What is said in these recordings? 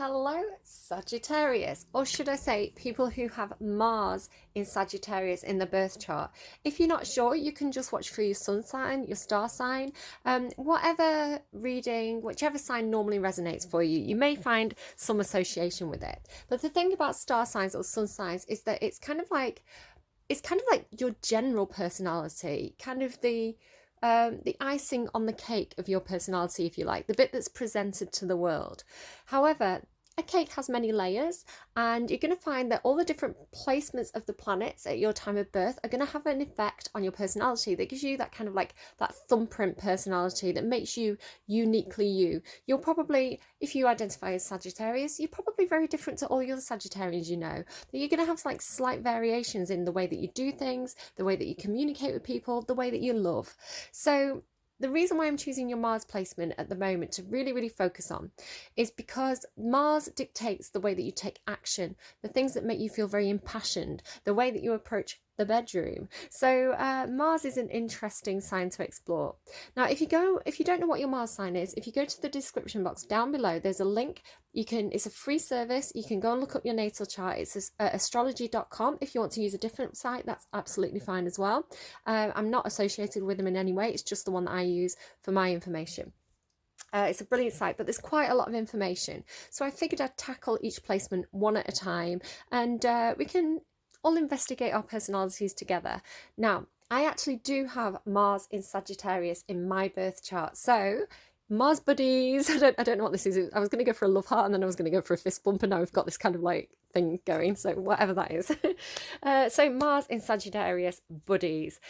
Hello, Sagittarius, or should I say people who have Mars in Sagittarius in the birth chart. If you're not sure, you can just watch for your sun sign, your star sign, whatever reading, whichever sign normally resonates for you. You may find some association with it. But the thing about star signs or sun signs is that it's kind of like your general personality, kind of the icing on the cake of your personality, if you like, the bit that's presented to the world. However, a cake has many layers, and you're going to find that all the different placements of the planets at your time of birth are going to have an effect on your personality that gives you that kind of like that thumbprint personality that makes you uniquely you. You're probably, if you identify as Sagittarius, you're probably very different to all the other Sagittarians you know. That you're going to have like slight variations in the way that you do things, the way that you communicate with people, the way that you love. So the reason why I'm choosing your Mars placement at the moment to really focus on is because Mars dictates the way that you take action, the things that make you feel very impassioned, the way that you approach the bedroom. So Mars is an interesting sign to explore. Now, if you don't know what your Mars sign is, if you go to the description box down below, there's a link. It's a free service. You can go and look up your natal chart. It's astrology.com. If you want to use a different site, that's absolutely fine as well. I'm not associated with them in any way. It's just the one that I use for my information. It's a brilliant site, but there's quite a lot of information. So I figured I'd tackle each placement one at a time, and we can all investigate our personalities together. Now, I actually do have Mars in Sagittarius in my birth chart. So, Mars buddies. I don't know what this is. I was going to go for a love heart, and then I was going to go for a fist bump, and now we've got this kind of like thing going. So, whatever that is. So, Mars in Sagittarius buddies.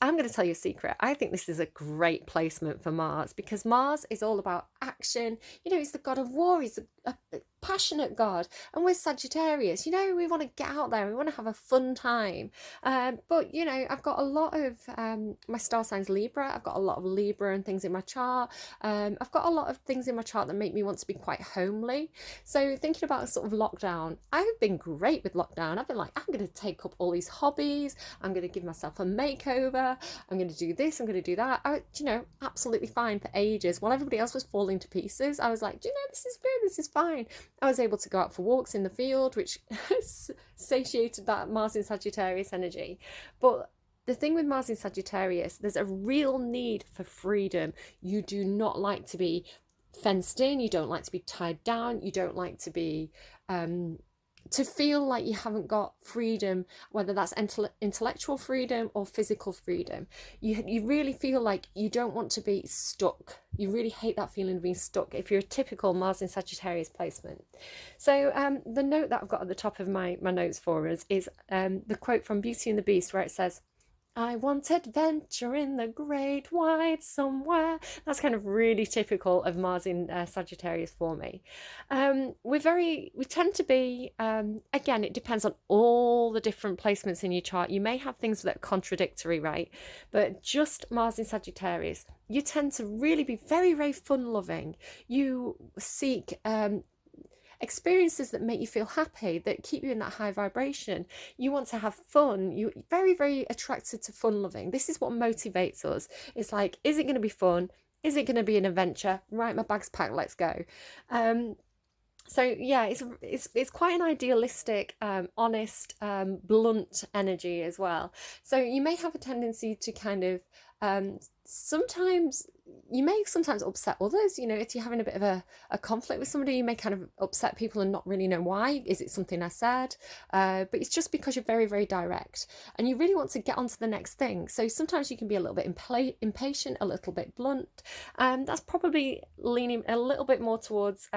I'm going to tell you a secret. I think this is a great placement for Mars because Mars is all about action. You know, he's the god of war. He's a passionate god. And we're Sagittarius. You know, we want to get out there. We want to have a fun time. But, you know, I've got a lot of my star sign's Libra. I've got a lot of Libra and things in my chart. I've got a lot of things in my chart that make me want to be quite homely. So thinking about sort of lockdown, I've been great with lockdown. I've been like, I'm going to take up all these hobbies. I'm going to give myself a makeover. I'm going to do this. I'm going to do that. Absolutely fine for ages. While everybody else was falling to pieces, I was like, this is good. This is fine. I was able to go out for walks in the field, which satiated that Mars in Sagittarius energy. But the thing with Mars in Sagittarius, there's a real need for freedom. You do not like to be fenced in. You don't like to be tied down. You don't like to be to feel like you haven't got freedom, whether that's intellectual freedom or physical freedom. You really feel like you don't want to be stuck. You really hate that feeling of being stuck if you're a typical Mars in Sagittarius placement. So the note that I've got at the top of my notes for us is the quote from Beauty and the Beast, where it says, I want adventure in the great wide somewhere. That's kind of really typical of Mars in Sagittarius for me. We tend to be, again, it depends on all the different placements in your chart. You may have things that are contradictory, right? But just Mars in Sagittarius, you tend to really be very fun loving. You seek experiences that make you feel happy, that keep you in that high vibration. You want to have fun. You're very attracted to fun loving. This is what motivates us. It's like, is it going to be fun? Is it going to be an adventure? Right, my bag's packed, let's go. So yeah, it's quite an idealistic, honest, blunt energy as well. So you may have a tendency to kind of sometimes upset others. You know, if you're having a bit of a conflict with somebody, you may kind of upset people and not really know why. Is it something I said? But it's just because you're very direct and you really want to get on to the next thing. So sometimes you can be a little bit impatient, a little bit blunt. That's probably leaning a little bit more towards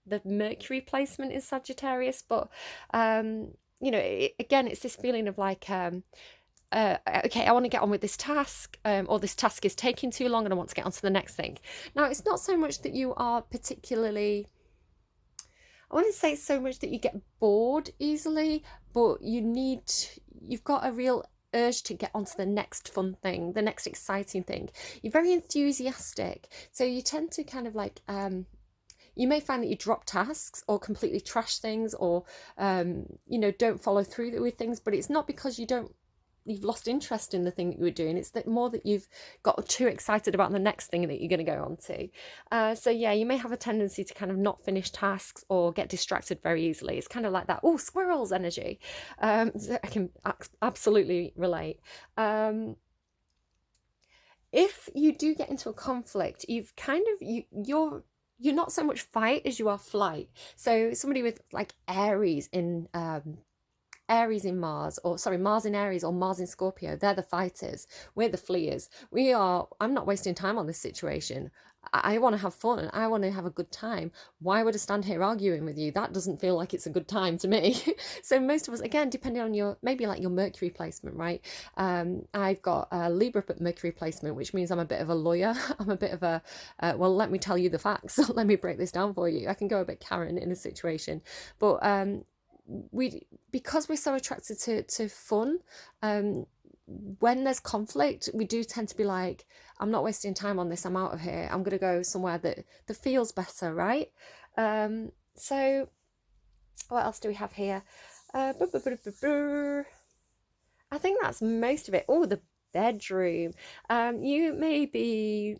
the Mercury placement in Sagittarius. But, again, it's this feeling of like, okay, I want to get on with this task, or this task is taking too long and I want to get on to the next thing. Now, it's not so much that you are particularly, I wouldn't say so much that you get bored easily, but you've got a real urge to get onto the next fun thing, the next exciting thing. You're very enthusiastic. So you tend to kind of like, you may find that you drop tasks or completely trash things or, don't follow through with things, but it's not because you don't you've lost interest in the thing that you were doing. It's that more that you've got too excited about the next thing that you're going to go on to. So yeah, you may have a tendency to kind of not finish tasks or get distracted very easily. It's kind of like that, oh, squirrels energy. So I can absolutely relate. If you do get into a conflict, you've kind of, you're not so much fight as you are flight. So somebody with like Aries in Mars, or sorry, Mars in Aries or Mars in Scorpio, they're the fighters. We're the fleers. I'm not wasting time on this situation. I want to have fun and I want to have a good time. Why would I stand here arguing with you? That doesn't feel like it's a good time to me. So most of us, again, depending on maybe like your Mercury placement, right? I've got a Libra Mercury placement, which means I'm a bit of a lawyer. I'm a bit of a, well, let me tell you the facts. Let me break this down for you. I can go a bit Karen in a situation. But because we're so attracted to fun, when there's conflict, we do tend to be like, I'm not wasting time on this, I'm out of here, I'm gonna go somewhere that feels better, right? So what else do we have here? I think that's most of it. Oh, the bedroom. You may be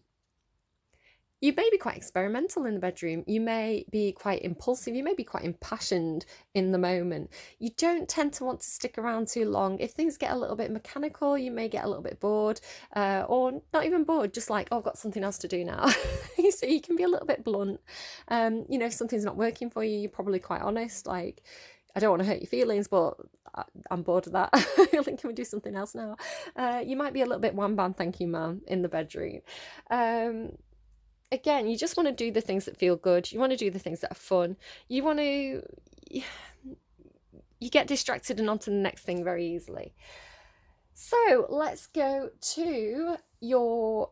quite experimental in the bedroom. You may be quite impulsive. You may be quite impassioned in the moment. You don't tend to want to stick around too long. If things get a little bit mechanical, you may get a little bit bored, or not even bored, just like, oh, I've got something else to do now. So you can be a little bit blunt. If something's not working for you, you're probably quite honest. Like, I don't want to hurt your feelings, but I'm bored of that. Can we do something else now? You might be a little bit one band thank you man in the bedroom. Again, you just want to do the things that feel good. You want to do the things that are fun. You get distracted and onto the next thing very easily. So let's go to your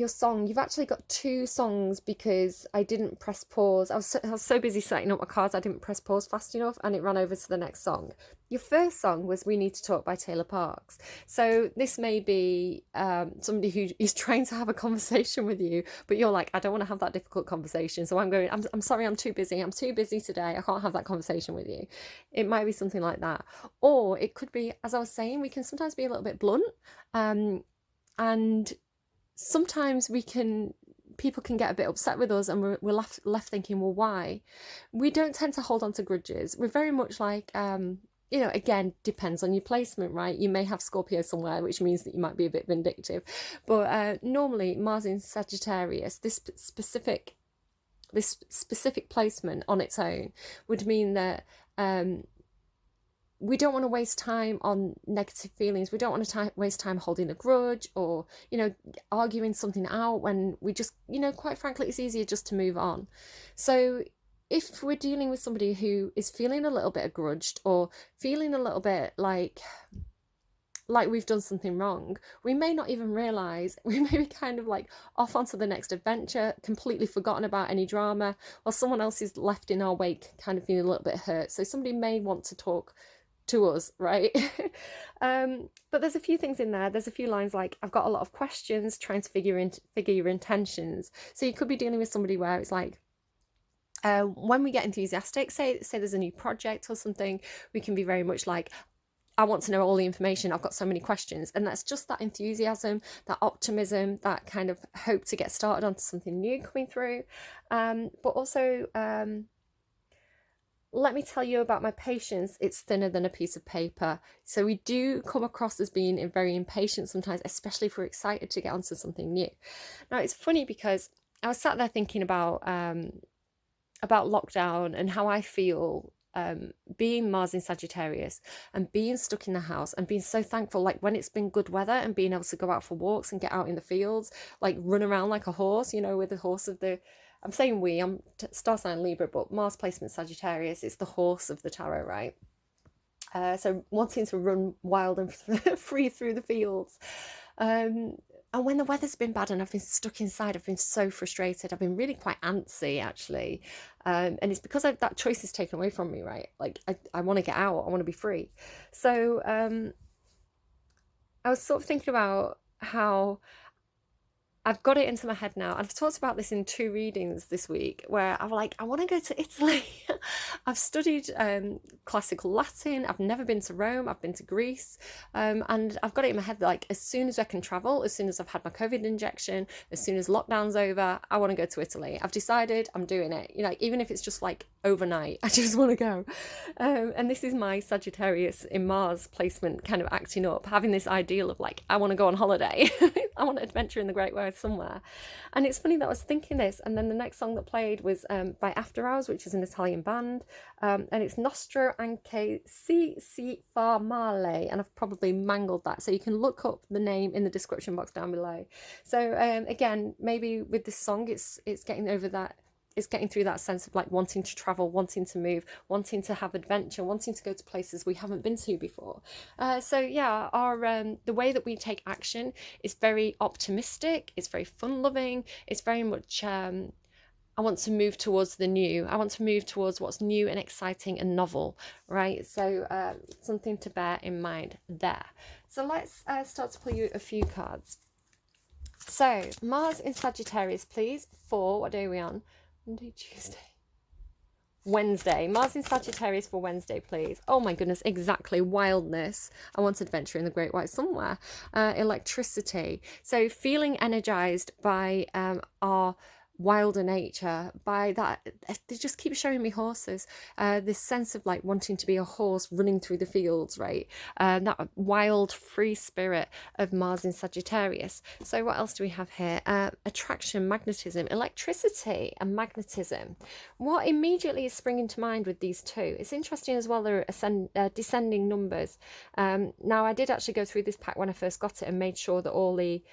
song. You've actually got 2 songs because I didn't press pause. I was so busy setting up my cards, I didn't press pause fast enough, and it ran over to the next song. Your first song was We Need to Talk by Tayla Parx. So this may be somebody who is trying to have a conversation with you, but you're like, I don't want to have that difficult conversation. So I'm sorry, I'm too busy. I'm too busy today. I can't have that conversation with you. It might be something like that. Or it could be, as I was saying, we can sometimes be a little bit blunt. And sometimes people can get a bit upset with us, and we're left thinking, well, why? We don't tend to hold on to grudges. We're very much like, again, depends on your placement, right? You may have Scorpio somewhere, which means that you might be a bit vindictive. But normally, Mars in Sagittarius, this specific placement on its own would mean that we don't want to waste time on negative feelings. We don't want to waste time holding a grudge or, arguing something out when we just, quite frankly, it's easier just to move on. So if we're dealing with somebody who is feeling a little bit grudged or feeling a little bit like we've done something wrong, we may not even realise. We may be kind of like off onto the next adventure, completely forgotten about any drama, or someone else is left in our wake kind of feeling a little bit hurt. So somebody may want to talk to us, right? But there's a few things in there. There's a few lines like, I've got a lot of questions, trying to figure your intentions. So you could be dealing with somebody where it's like, when we get enthusiastic, say there's a new project or something, we can be very much like, I want to know all the information. I've got so many questions. And that's just that enthusiasm, that optimism, that kind of hope to get started onto something new coming through. But also, let me tell you about my patience. It's thinner than a piece of paper. So we do come across as being very impatient sometimes, especially if we're excited to get onto something new. Now, it's funny because I was sat there thinking about lockdown and how I feel being Mars in Sagittarius and being stuck in the house and being so thankful, like when it's been good weather and being able to go out for walks and get out in the fields, like run around like a horse, with the horse of the, I'm saying I'm star sign Libra, but Mars placement Sagittarius, it's the horse of the tarot, right? So wanting to run wild and free through the fields. And when the weather's been bad and I've been stuck inside, I've been so frustrated. I've been really quite antsy, actually. And it's because that choice is taken away from me, right? Like, I want to get out. I want to be free. So I was sort of thinking about how I've got it into my head now. I've talked about this in 2 readings this week where I'm like, I want to go to Italy. I've studied classical Latin. I've never been to Rome. I've been to Greece. And I've got it in my head like, as soon as I can travel, as soon as I've had my COVID injection, as soon as lockdown's over, I want to go to Italy. I've decided I'm doing it. You know, even if it's just like overnight, I just want to go. And this is my Sagittarius in Mars placement kind of acting up, having this ideal of like, I want to go on holiday. I want to adventure in the Great West somewhere. And it's funny that I was thinking this, and then the next song that played was by After Hours, which is an Italian band, and it's Nostro Anche Si Fa Male, and I've probably mangled that, so you can look up the name in the description box down below. So again, maybe with this song, it's getting over that. It's getting through that sense of like wanting to travel, wanting to move, wanting to have adventure, wanting to go to places we haven't been to before. So yeah, our the way that we take action is very optimistic. It's very fun-loving. It's very much I want to move towards the new. I want to move towards what's new and exciting and novel, right? So something to bear in mind there. So let's start to pull you a few cards. So Mars in Sagittarius, please, for, what day are we on? Monday, Tuesday, Wednesday. Mars in Sagittarius for Wednesday, please. Oh my goodness, exactly. Wildness. I want adventure in the Great White somewhere. Electricity. So feeling energized by our wilder nature, by that, they just keep showing me horses, this sense of like wanting to be a horse running through the fields, right? That wild free spirit of Mars in Sagittarius. So what else do we have here? Attraction, magnetism, electricity and magnetism. What immediately is springing to mind with these two? It's interesting as well, they're descending numbers. Now I did actually go through this pack when I first got it and made sure that all the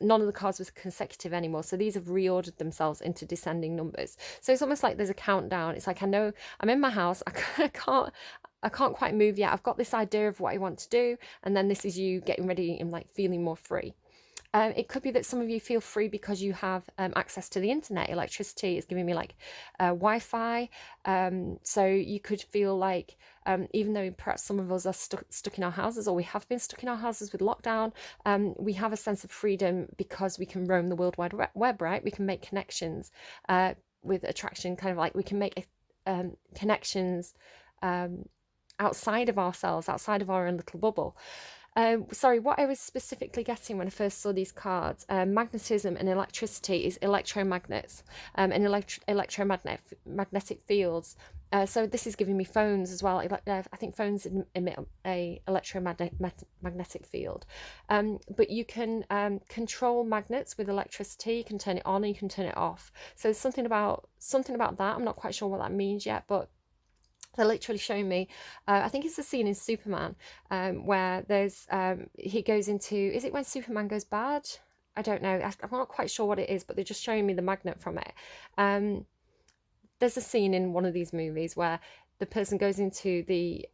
none of the cards was consecutive anymore, so these have reordered themselves into descending numbers. So it's almost like there's a countdown. It's like, I know I'm in my house, I can't quite move yet, I've got this idea of what I want to do, and then this is you getting ready and like feeling more free. It could be that some of you feel free because you have access to the internet. Electricity is giving me like Wi-Fi. So you could feel like, even though perhaps some of us are stuck in our houses, or we have been stuck in our houses with lockdown, we have a sense of freedom because we can roam the World Wide Web, right? We can make connections with attraction, kind of like we can make connections outside of ourselves, outside of our own little bubble. Sorry, what I was specifically getting when I first saw these cards, magnetism and electricity, is electromagnets and electromagnetic fields. So this is giving me phones as well. I think phones emit a electromagnetic field. But you can control magnets with electricity. You can turn it on and you can turn it off. So there's something about that. I'm not quite sure what that means yet, but they're literally showing me, I think it's a scene in Superman where there's, he goes into, is it when Superman goes bad? I don't know. I'm not quite sure what it is, but they're just showing me the magnet from it. There's a scene in one of these movies where the person goes into the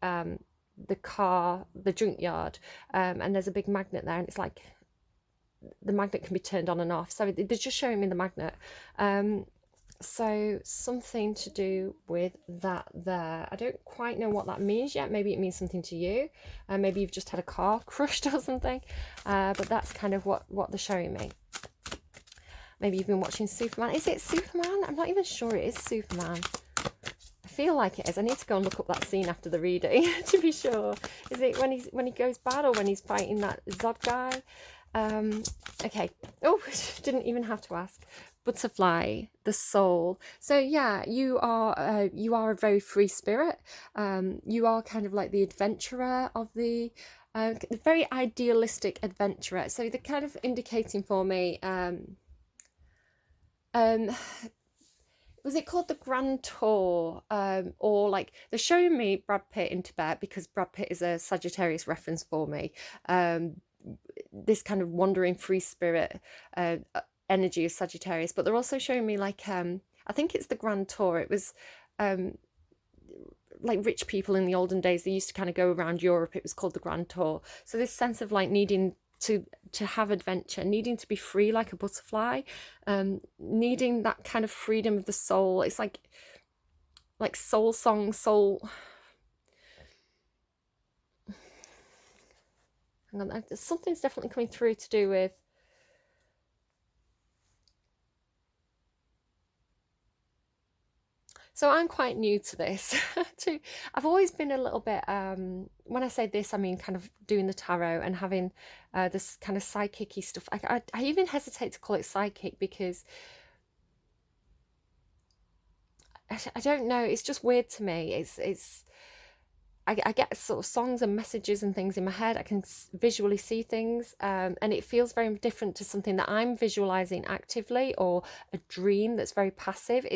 junkyard, and there's a big magnet there, and it's like the magnet can be turned on and off. So they're just showing me the magnet. So something to do with that there. I don't quite know what that means yet. Maybe it means something to you. Maybe you've just had a car crushed or something. But that's kind of what they're showing me. Maybe you've been watching Superman. Is it Superman? I'm not even sure it is Superman. I feel like it is. I need to go and look up that scene after the reading to be sure. Is it when he goes bad, or when he's fighting that Zod guy? Okay. Oh, didn't even have to ask. Butterfly, the soul. So yeah, you are a very free spirit. You are kind of like the adventurer of the very idealistic adventurer. So they're kind of indicating for me, was it called the Grand Tour? Or like, they're showing me Brad Pitt in Tibet, because Brad Pitt is a Sagittarius reference for me. This kind of wandering free spirit energy of Sagittarius, but they're also showing me like, I think it's the Grand Tour. It was like rich people in the olden days, they used to kind of go around Europe. It was called the Grand Tour. So this sense of like needing to have adventure, needing to be free like a butterfly, needing that kind of freedom of the soul. It's like soul song, soul. Hang on, something's definitely coming through to do with So I'm quite new to this too. I've always been a little bit, when I say this, I mean kind of doing the tarot and having this kind of psychic-y stuff. I even hesitate to call it psychic because I don't know, it's just weird to me. I get sort of songs and messages and things in my head. I can visually see things, and it feels very different to something that I'm visualizing actively, or a dream that's very passive.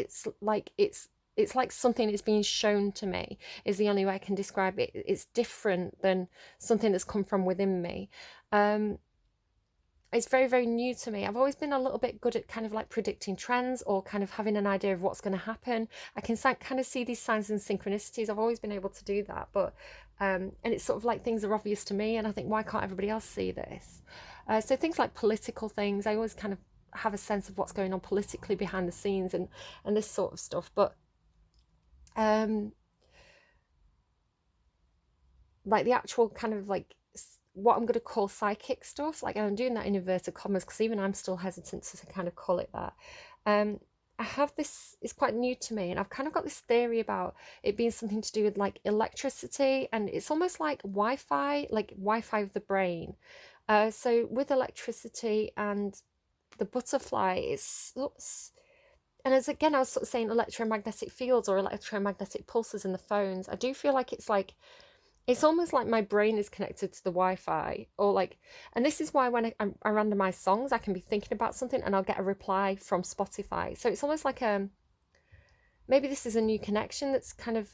It's like something is being shown to me, is the only way I can describe it. It's different than something that's come from within me. It's very, very new to me. I've always been a little bit good at kind of like predicting trends, or kind of having an idea of what's going to happen. I can kind of see these signs and synchronicities. I've always been able to do that, but and it's sort of like things are obvious to me, and I think, why can't everybody else see this? So things like political things, I always kind of have a sense of what's going on politically behind the scenes, and this sort of stuff. But like the actual kind of like what I'm going to call psychic stuff, like, I'm doing that in inverted commas because even I'm still hesitant to kind of call it that. I have this, it's quite new to me, and I've kind of got this theory about it being something to do with like electricity, and it's almost like Wi-Fi of the brain. So with electricity and the butterfly, and as again I was sort of saying, electromagnetic fields or electromagnetic pulses in the phones, I do feel like it's almost like my brain is connected to the Wi-Fi, or like, and this is why when I randomize songs, I can be thinking about something and I'll get a reply from Spotify. So it's almost like maybe this is a new connection that's kind of,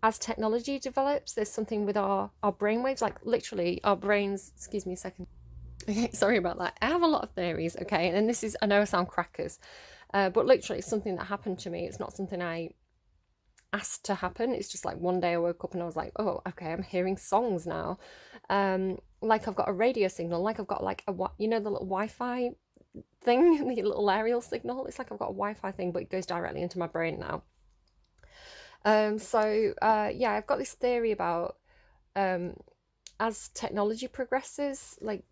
as technology develops, there's something with our brainwaves, like literally our brains. Excuse me a second. Okay, sorry about that. I have a lot of theories, okay, and this is, I know I sound crackers, but literally it's something that happened to me. It's not something I asked to happen. It's just like one day I woke up and I was like, oh, okay, I'm hearing songs now. Like I've got a radio signal, like I've got like the little Wi-Fi thing, the little aerial signal. It's like I've got a Wi-Fi thing, but it goes directly into my brain now. Yeah, I've got this theory about as technology progresses, like,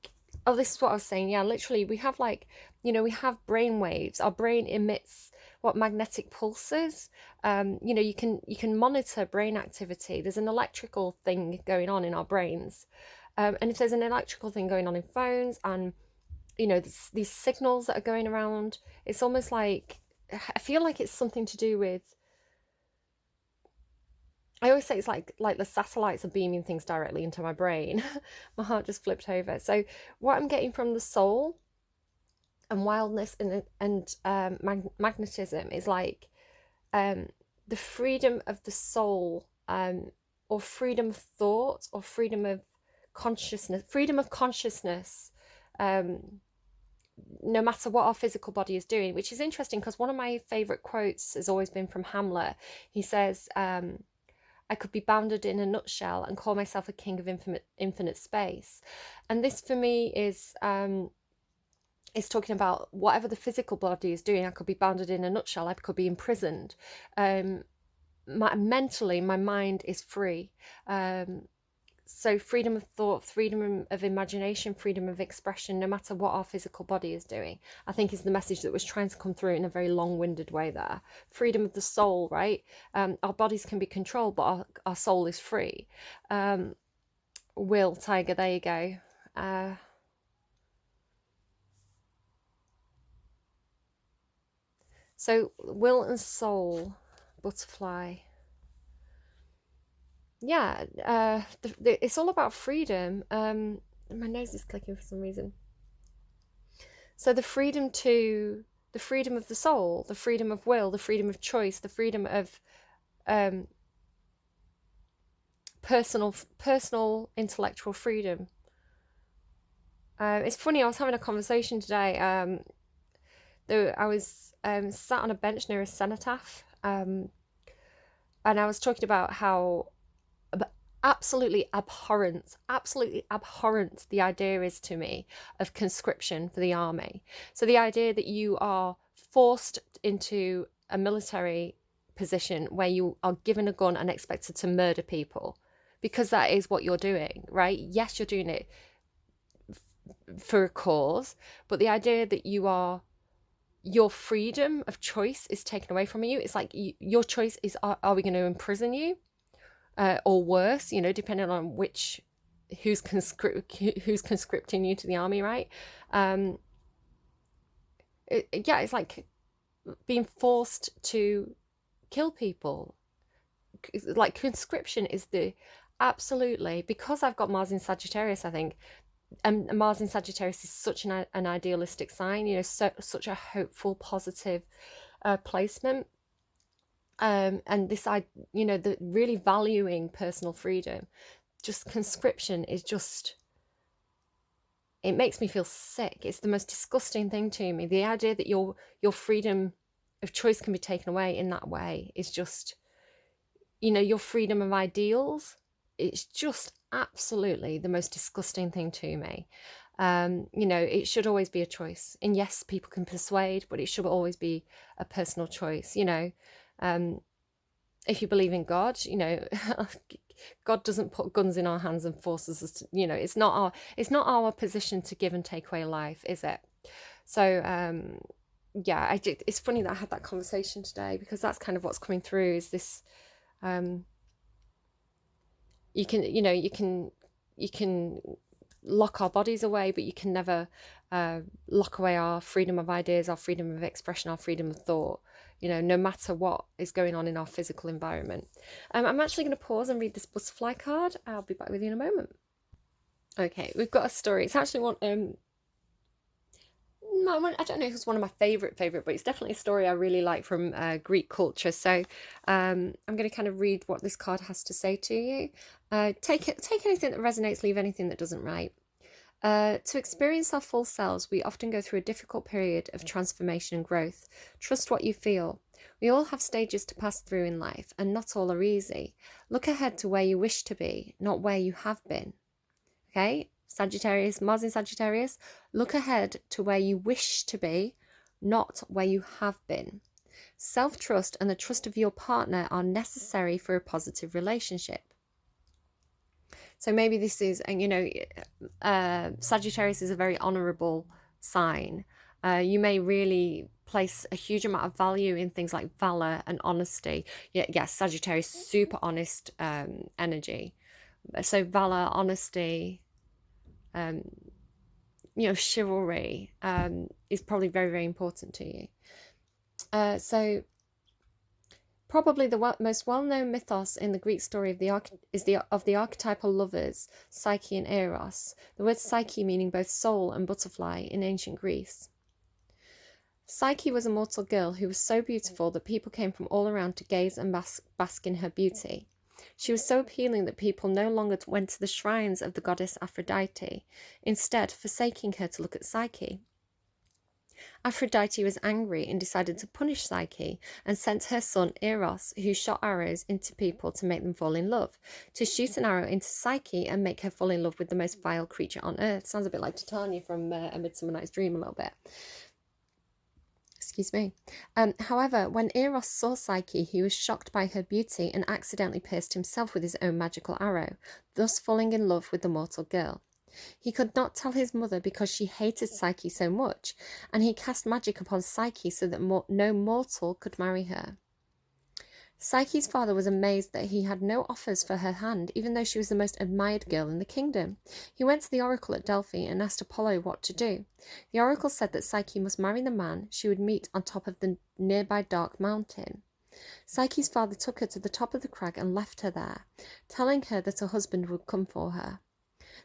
oh, this is what I was saying. Yeah, literally, we have like, we have brain waves. Our brain emits magnetic pulses. You can monitor brain activity. There's an electrical thing going on in our brains, and if there's an electrical thing going on in phones, and these signals that are going around, it's almost like, I feel like it's something to do with, I always say it's like the satellites are beaming things directly into my brain. My heart just flipped over. So what I'm getting from the soul and wildness and magnetism is like the freedom of the soul, or freedom of thought, or freedom of consciousness, no matter what our physical body is doing, which is interesting because one of my favorite quotes has always been from Hamlet. He says, I could be bounded in a nutshell and call myself a king of infinite space. And this for me is talking about whatever the physical body is doing. I could be bounded in a nutshell. I could be imprisoned. Mentally, my mind is free. So freedom of thought, freedom of imagination, freedom of expression, no matter what our physical body is doing, I think is the message that was trying to come through in a very long-winded way there. Freedom of the soul, right? Our bodies can be controlled, but our soul is free. Will, tiger, there you go. So will and soul, butterfly. Yeah, it's all about freedom. My nose is clicking for some reason. So the freedom of the soul, the freedom of will, the freedom of choice, the freedom of personal intellectual freedom. It's funny, I was having a conversation today. I was sat on a bench near a cenotaph, and I was talking about how absolutely abhorrent the idea is to me of conscription for the army. So the idea that you are forced into a military position where you are given a gun and expected to murder people, because that is what you're doing, right? Yes, you're doing it for a cause, but the idea that you are your freedom of choice is taken away from you. It's like your choice is, are we going to imprison you, or worse, you know, depending on who's conscripting you to the army, right? It's like being forced to kill people. Like conscription is the absolutely, because I've got Mars in Sagittarius, I think, and Mars in Sagittarius is such an idealistic sign, you know, such a hopeful, positive placement. And this, you know, the really valuing personal freedom, just conscription is just, it makes me feel sick. It's the most disgusting thing to me. The idea that your freedom of choice can be taken away in that way is just, you know, your freedom of ideals. It's just absolutely the most disgusting thing to me. You know, it should always be a choice. And yes, people can persuade, but it should always be a personal choice. You know, if you believe in God, you know, God doesn't put guns in our hands and forces us to, you know, it's not our position to give and take away life, is it? So, yeah, it's funny that I had that conversation today, because that's kind of what's coming through, is this, you can lock our bodies away, but you can never lock away our freedom of ideas, our freedom of expression, our freedom of thought, you know, no matter what is going on in our physical environment. I'm actually going to pause and read this butterfly card. I'll be back with you in a moment. Okay, we've got a story. It's actually one, I don't know if it's one of my favorite, but it's definitely a story I really like from Greek culture. So I'm going to kind of read what this card has to say to you. Take anything that resonates, leave anything that doesn't, right? To experience our full selves, we often go through a difficult period of transformation and growth. Trust what you feel. We all have stages to pass through in life, and not all are easy. Look ahead to where you wish to be, not where you have been. Okay? Sagittarius, Mars in Sagittarius, look ahead to where you wish to be, not where you have been. Self-trust and the trust of your partner are necessary for a positive relationship. So maybe this is, and you know, Sagittarius is a very honorable sign. You may really place a huge amount of value in things like valor and honesty. Yes, Sagittarius, super honest energy. So valor, honesty, you know, chivalry is probably very, very important to you. So probably the most well-known mythos in the Greek story is the archetypal lovers, Psyche and Eros, the word Psyche meaning both soul and butterfly in ancient Greece. Psyche was a mortal girl who was so beautiful that people came from all around to gaze and bask in her beauty. She was so appealing that people no longer went to the shrines of the goddess Aphrodite, instead forsaking her to look at Psyche. Aphrodite was angry and decided to punish Psyche and sent her son Eros, who shot arrows into people to make them fall in love, to shoot an arrow into Psyche and make her fall in love with the most vile creature on earth. Sounds a bit like Titania from A Midsummer Night's Dream a little bit. Excuse me. However, when Eros saw Psyche, he was shocked by her beauty and accidentally pierced himself with his own magical arrow, thus falling in love with the mortal girl. He could not tell his mother because she hated Psyche so much, and he cast magic upon Psyche so that no mortal could marry her. Psyche's father was amazed that he had no offers for her hand, even though she was the most admired girl in the kingdom. He went to the oracle at Delphi and asked Apollo what to do. The oracle said that Psyche must marry the man she would meet on top of the nearby dark mountain. Psyche's father took her to the top of the crag and left her there, telling her that her husband would come for her.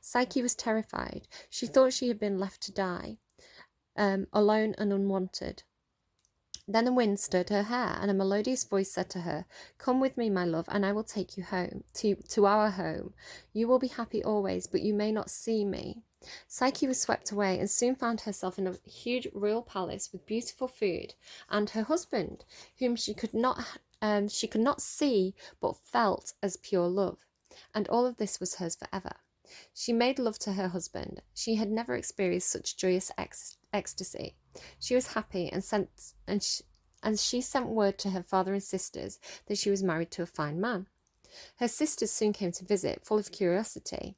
Psyche was terrified. She thought she had been left to die, alone and unwanted. Then the wind stirred her hair, and a melodious voice said to her, "Come with me, my love, and I will take you home, to our home. You will be happy always, but you may not see me." Psyche was swept away and soon found herself in a huge royal palace with beautiful food, and her husband, whom she could not see but felt as pure love. And all of this was hers forever. She made love to her husband. She had never experienced such joyous ecstasy. She was happy and she sent word to her father and sisters that she was married to a fine man. Her sisters soon came to visit, full of curiosity.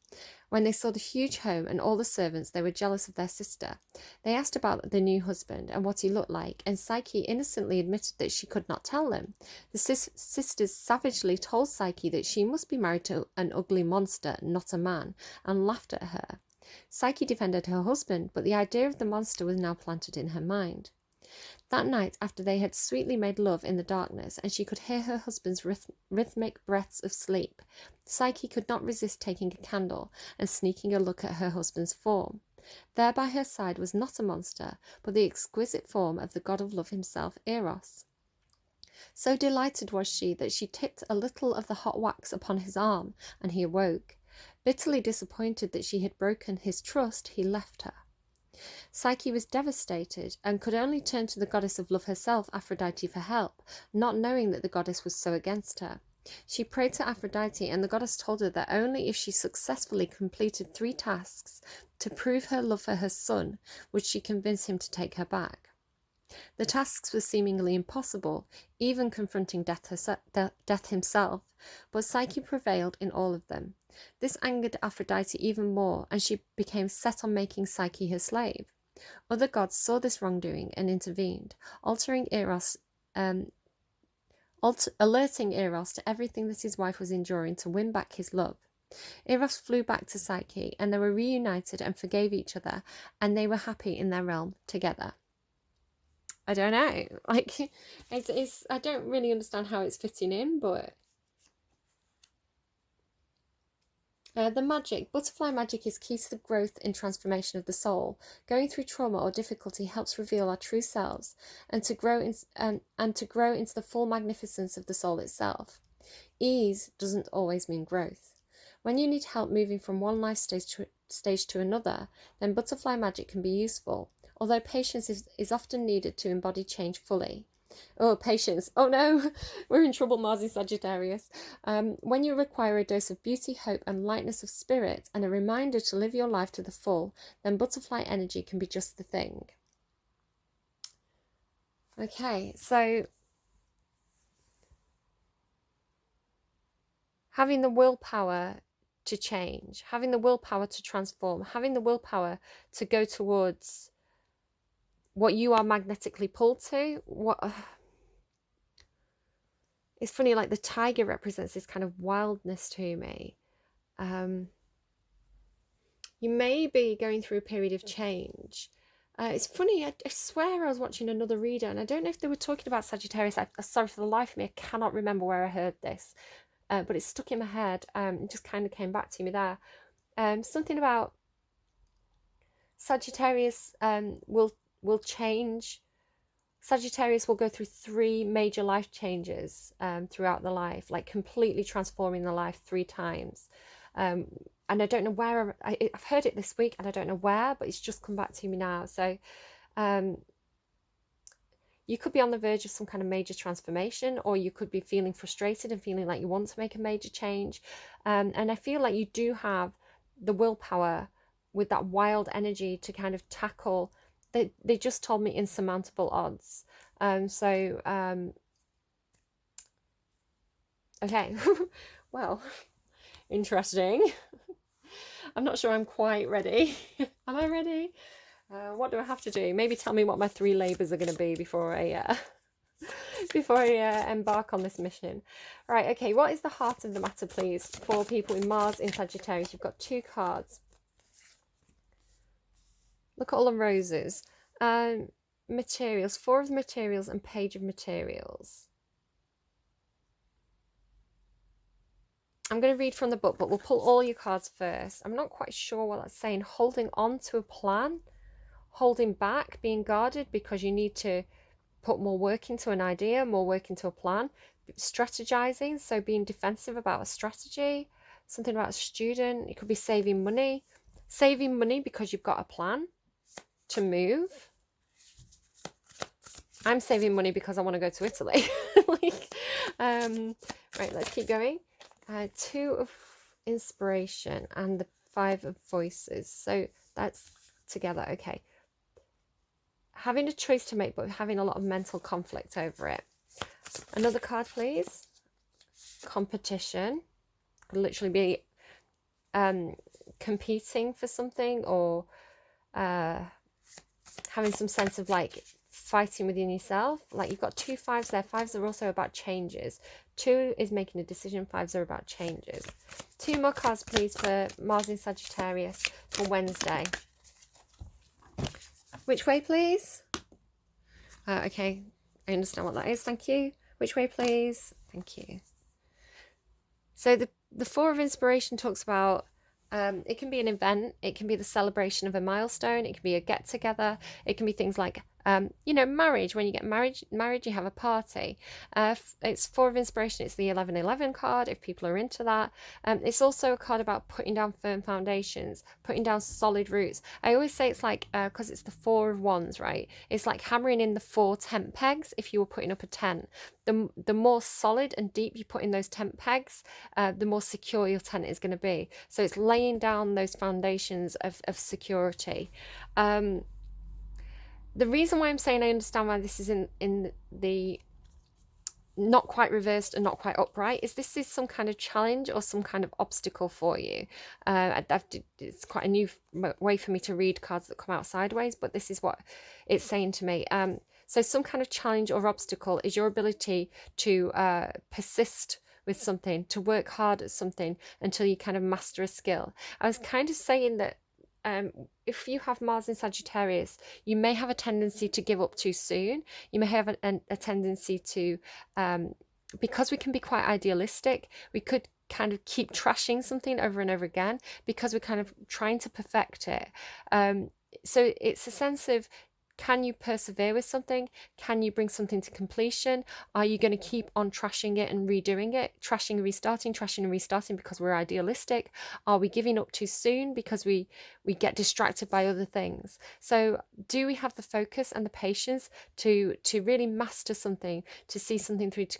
When they saw the huge home and all the servants, they were jealous of their sister. They asked about the new husband and what he looked like, and Psyche innocently admitted that she could not tell them. The sisters savagely told Psyche that she must be married to an ugly monster, not a man, and laughed at her. Psyche defended her husband, but the idea of the monster was now planted in her mind. That night, after they had sweetly made love in the darkness, and she could hear her husband's rhythmic breaths of sleep, Psyche could not resist taking a candle and sneaking a look at her husband's form. There by her side was not a monster, but the exquisite form of the god of love himself, Eros. So delighted was she that she tipped a little of the hot wax upon his arm, and he awoke. Bitterly disappointed that she had broken his trust, he left her. Psyche was devastated and could only turn to the goddess of love herself, Aphrodite, for help, not knowing that the goddess was so against her. She prayed to Aphrodite, and the goddess told her that only if she successfully completed 3 tasks to prove her love for her son would she convince him to take her back. The tasks were seemingly impossible, even confronting death himself, but Psyche prevailed in all of them. This angered Aphrodite even more, and she became set on making Psyche her slave. Other gods saw this wrongdoing and intervened, alerting Eros to everything that his wife was enduring to win back his love. Eros flew back to Psyche, and they were reunited and forgave each other, and they were happy in their realm together. I don't know, like, it's I don't really understand how it's fitting in, but the magic, butterfly magic, is key to the growth and transformation of the soul. Going through trauma or difficulty helps reveal our true selves and to grow into the full magnificence of the soul itself. Ease doesn't always mean growth. When you need help moving from one life stage to another, then butterfly magic can be useful, although patience is often needed to embody change fully. Oh, patience. Oh no, we're in trouble, Mars in Sagittarius. When you require a dose of beauty, hope, and lightness of spirit, and a reminder to live your life to the full, then butterfly energy can be just the thing. Okay, so having the willpower to change, having the willpower to transform, having the willpower to go towards what you are magnetically pulled to. It's funny, like the tiger represents this kind of wildness to me. You may be going through a period of change. It's funny, I swear I was watching another reader, and I don't know if they were talking about Sagittarius. Sorry, for the life of me, I cannot remember where I heard this, but it stuck in my head. It just kind of came back to me there. Something about Sagittarius will change. Sagittarius will go through 3 major life changes throughout the life, like completely transforming the life 3 times. And I don't know where, I've heard it this week and I don't know where, but it's just come back to me now. So you could be on the verge of some kind of major transformation, or you could be feeling frustrated and feeling like you want to make a major change. And I feel like you do have the willpower with that wild energy to kind of tackle. They just told me insurmountable odds. Okay, well, interesting. I'm not sure I'm quite ready. Am I ready? What do I have to do? Maybe tell me what my 3 labors are going to be before I embark on this mission. Right, okay, what is the heart of the matter, please, for people in Mars in Sagittarius? You've got 2 cards. Look at all the roses. Materials, 4 of materials and Page of materials. I'm going to read from the book, but we'll pull all your cards first. I'm not quite sure what that's saying. Holding on to a plan, holding back, being guarded because you need to put more work into an idea, more work into a plan. Strategizing, so being defensive about a strategy. Something about a student. It could be saving money. Saving money because you've got a plan to move. I'm saving money because I want to go to Italy. Right, let's keep going. 2 of inspiration and the 5 of voices. So that's together. Okay. Having a choice to make, but having a lot of mental conflict over it. Another card, please. competition. Could literally be competing for something, or having some sense of like fighting within yourself. Like you've got 2 5s there. 5s are also about changes. 2 is making a decision. 5s are about changes. 2 more cards, please, for Mars in Sagittarius for Wednesday. Which way, please? Okay, I understand what that is. Thank you. Which way, please? Thank you. So the 4 of Inspiration talks about it can be an event, it can be the celebration of a milestone, it can be a get-together, it can be things like you know, marriage. When you get married, you have a party. It's 4 of Inspiration. It's the 1111 card, if people are into that. It's also a card about putting down firm foundations, putting down solid roots. I always say it's like, because it's the 4 of Wands, right? It's like hammering in the 4 tent pegs if you were putting up a tent. The more solid and deep you put in those tent pegs, the more secure your tent is going to be. So it's laying down those foundations of security. The reason why I'm saying I understand why this is in the not quite reversed and not quite upright is this is some kind of challenge or some kind of obstacle for you. It's quite a new way for me to read cards that come out sideways, but this is what it's saying to me. So some kind of challenge or obstacle is your ability to persist with something, to work hard at something until you kind of master a skill. I was kind of saying that if you have Mars in Sagittarius, you may have a tendency to give up too soon. You may have a tendency to, because we can be quite idealistic, we could kind of keep trashing something over and over again because we're kind of trying to perfect it. So it's a sense of, can you persevere with something? Can you bring something to completion? Are you going to keep on trashing it and redoing it? Trashing and restarting because we're idealistic? Are we giving up too soon because we get distracted by other things? So do we have the focus and the patience to really master something, to see something through to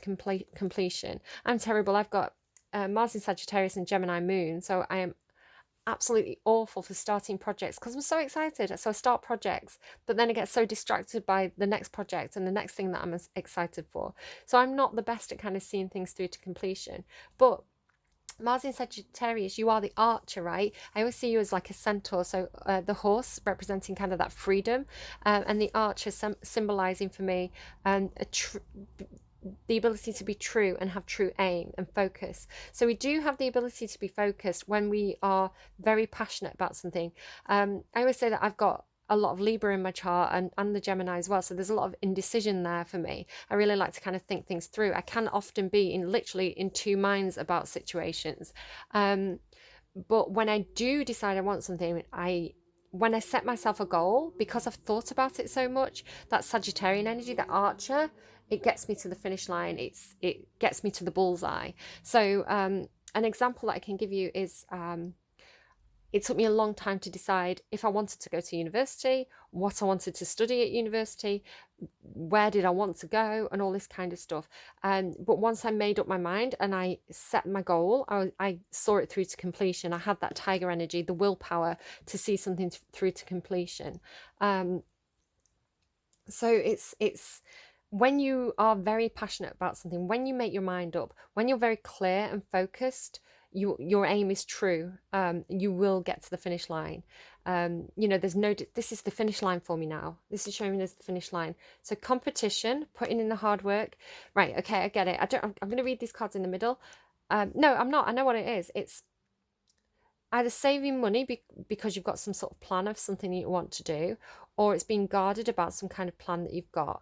completion? I'm terrible. I've got Mars in Sagittarius and Gemini moon, so I am absolutely awful for starting projects because I'm so excited. So I start projects, but then I get so distracted by the next project and the next thing that I'm excited for. So I'm not the best at kind of seeing things through to completion. But Mars in Sagittarius, you are the archer, right? I always see you as like a centaur, so the horse representing kind of that freedom, and the archer symbolizing for me the ability to be true and have true aim and focus. So we do have the ability to be focused when we are very passionate about something. I always say that I've got a lot of Libra in my chart and the Gemini as well. So there's a lot of indecision there for me. I really like to kind of think things through. I can often be literally in 2 minds about situations. But when I do decide I want something, when I set myself a goal, because I've thought about it so much, that Sagittarian energy, that archer, it gets me to the finish line. It gets me to the bullseye. So an example that I can give you is it took me a long time to decide if I wanted to go to university, what I wanted to study at university, where did I want to go, and all this kind of stuff. But once I made up my mind and I set my goal, I saw it through to completion. I had that tiger energy, the willpower to see something through to completion. So it's when you are very passionate about something, when you make your mind up, when you're very clear and focused, your aim is true, you will get to the finish line. You know, this is the finish line for me now. This is showing us the finish line. So competition, putting in the hard work. Right, okay, I get it. I'm going to read these cards in the middle. No, I'm not. I know what it is. It's either saving money because you've got some sort of plan of something that you want to do, or it's being guarded about some kind of plan that you've got.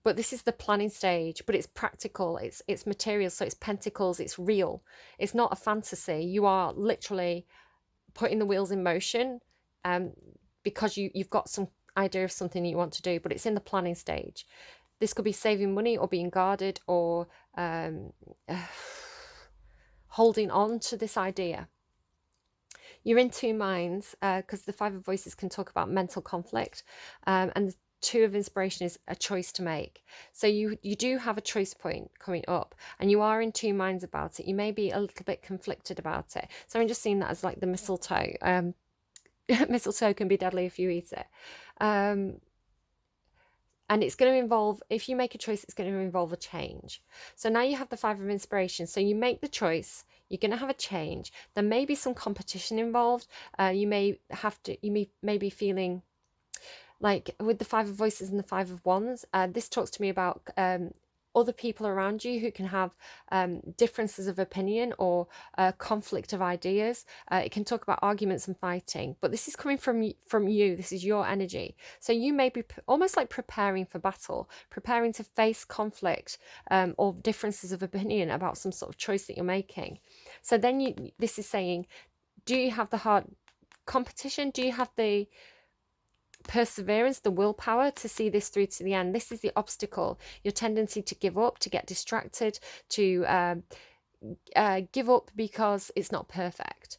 But this is the planning stage, but it's practical, it's material, so it's pentacles, it's real. It's not a fantasy. You are literally putting the wheels in motion because you've got some idea of something that you want to do, but it's in the planning stage. This could be saving money or being guarded or holding on to this idea. You're in 2 minds because the 5 of Voices can talk about mental conflict, and the 2 of Inspiration is a choice to make. So you do have a choice point coming up and you are in 2 minds about it. You may be a little bit conflicted about it. So I'm just seeing that as like the mistletoe. Mistletoe can be deadly if you eat it. And it's going to involve, if you make a choice, it's going to involve a change. So now you have the Five of Inspiration. So you make the choice, you're going to have a change. There may be some competition involved. You may be feeling like, with the Five of Voices and the Five of Wands, this talks to me about other people around you who can have differences of opinion or conflict of ideas. It can talk about arguments and fighting, but this is coming from you. This is your energy. So you may be almost like preparing for battle, preparing to face conflict or differences of opinion about some sort of choice that you're making. So then this is saying, do you have the hard competition? Do you have the perseverance, the willpower to see this through to the end? This is the obstacle, your tendency to give up, to get distracted, to give up because it's not perfect.